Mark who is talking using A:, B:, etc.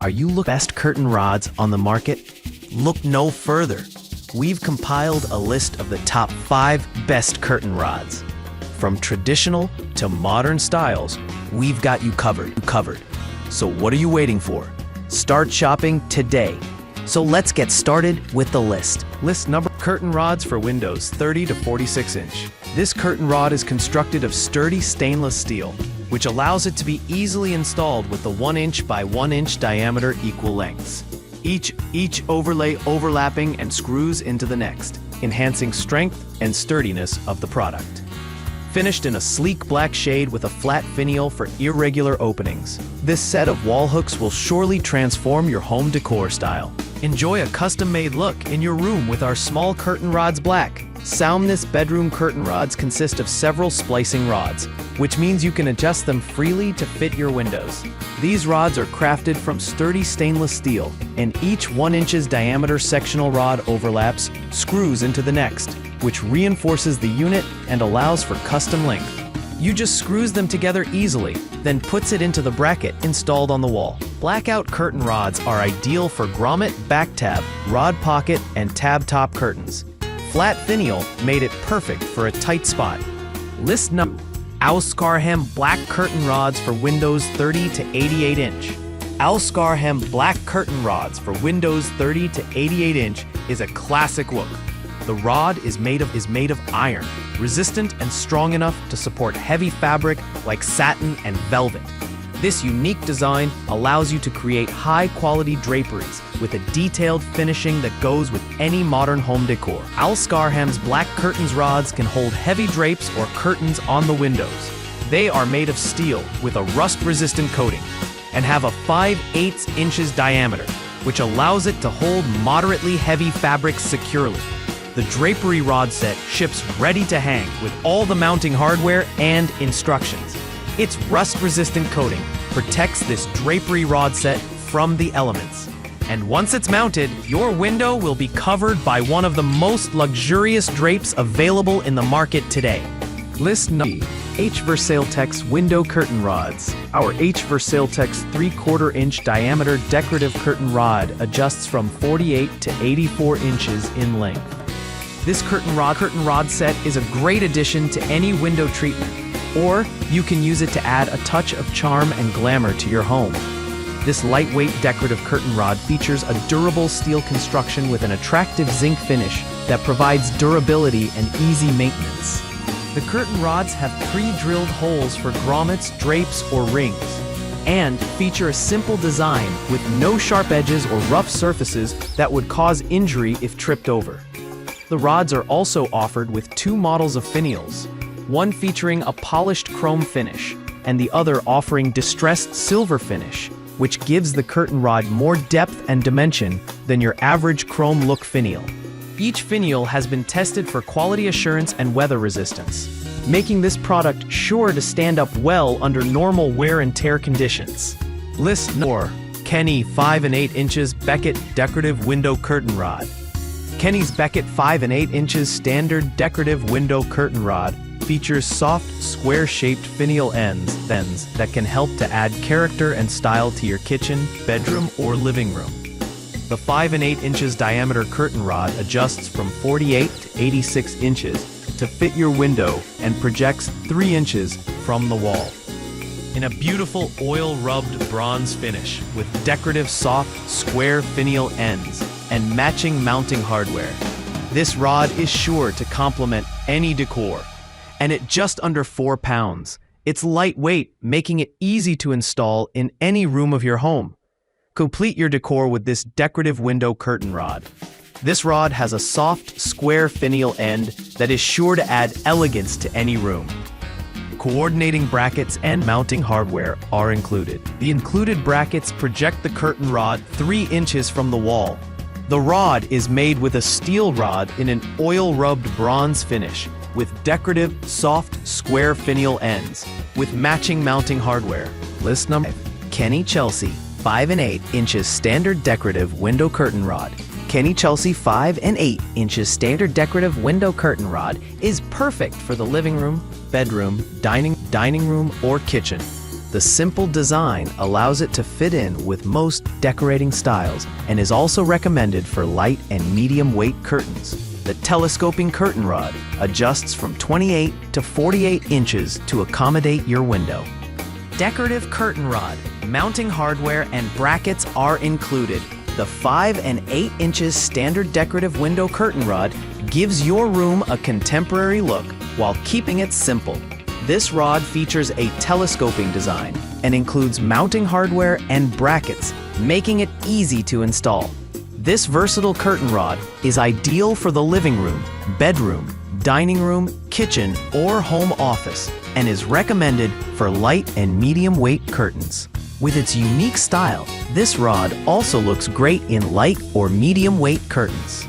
A: Are you looking for best curtain rods on the market? Look no further. We've compiled a list of the top 5 best curtain rods. From traditional to modern styles, we've got you covered. So what are you waiting for? Start shopping today. So let's get started with the list. List number: curtain rods for windows 30 to 46 inch. This curtain rod is constructed of sturdy stainless steel, which allows it to be easily installed with the 1 inch by 1 inch diameter equal lengths. Each overlay overlapping and screws into the next, enhancing strength and sturdiness of the product. Finished in a sleek black shade with a flat finial for irregular openings, this set of wall hooks will surely transform your home decor style. Enjoy a custom-made look in your room with our small curtain rods black. Soundness bedroom curtain rods consist of several splicing rods, which means you can adjust them freely to fit your windows. These rods are crafted from sturdy stainless steel, and each 1 inch diameter sectional rod overlaps, screws into the next, which reinforces the unit and allows for custom length. You just screws them together easily, then puts it into the bracket installed on the wall. Blackout curtain rods are ideal for grommet, back tab, rod pocket, and tab top curtains. Flat finial made it perfect for a tight spot. List number: Aliexpress black curtain rods for windows 30 to 88 inch. Aliexpress black curtain rods for windows 30 to 88 inch is a classic look. The rod is made of iron, resistant and strong enough to support heavy fabric like satin and velvet. This unique design allows you to create high-quality draperies with a detailed finishing that goes with any modern home decor. Aliexpress black curtains rods can hold heavy drapes or curtains on the windows. They are made of steel with a rust-resistant coating and have a 5/8 inches diameter, which allows it to hold moderately heavy fabrics securely. The drapery rod set ships ready to hang with all the mounting hardware and instructions. Its rust-resistant coating protects this drapery rod set from the elements. And once it's mounted, your window will be covered by one of the most luxurious drapes available in the market today. List number: H. Versailtex window curtain rods. Our H. Versailtex 3/4 inch diameter decorative curtain rod adjusts from 48 to 84 inches in length. This curtain rod set is a great addition to any window treatment, or you can use it to add a touch of charm and glamour to your home. This lightweight decorative curtain rod features a durable steel construction with an attractive zinc finish that provides durability and easy maintenance. The curtain rods have pre-drilled holes for grommets, drapes, or rings, and feature a simple design with no sharp edges or rough surfaces that would cause injury if tripped over. The rods are also offered with 2 models of finials, one featuring a polished chrome finish, and the other offering distressed silver finish, which gives the curtain rod more depth and dimension than your average chrome look finial. Each finial has been tested for quality assurance and weather resistance, making this product sure to stand up well under normal wear and tear conditions. List number: Kenny 5 and 8 inches Beckett decorative window curtain rod. Kenny's Beckett 5 and 8 inches standard decorative window curtain rod features soft, square-shaped finial ends that can help to add character and style to your kitchen, bedroom, or living room. The 5 and 8 inches diameter curtain rod adjusts from 48 to 86 inches to fit your window and projects 3 inches from the wall. In a beautiful oil-rubbed bronze finish with decorative soft, square finial ends and matching mounting hardware, this rod is sure to complement any decor. And at just under 4 pounds, it's lightweight, making it easy to install in any room of your home. Complete your decor with this decorative window curtain rod. This rod has a soft, square finial end that is sure to add elegance to any room. Coordinating brackets and mounting hardware are included. The included brackets project the curtain rod 3 inches from the wall. The rod is made with a steel rod in an oil-rubbed bronze finish, with decorative, soft, square finial ends, with matching mounting hardware. List number: Kenny Chelsea 5 and 8 inches standard decorative window curtain rod. Kenny Chelsea 5 and 8 inches standard decorative window curtain rod is perfect for the living room, bedroom, dining room, or kitchen. The simple design allows it to fit in with most decorating styles and is also recommended for light and medium weight curtains. The telescoping curtain rod adjusts from 28 to 48 inches to accommodate your window. Decorative curtain rod, mounting hardware and brackets are included. The 5 and 8 inches standard decorative window curtain rod gives your room a contemporary look while keeping it simple. This rod features a telescoping design and includes mounting hardware and brackets, making it easy to install. This versatile curtain rod is ideal for the living room, bedroom, dining room, kitchen, or home office, and is recommended for light and medium weight curtains. With its unique style, this rod also looks great in light or medium weight curtains.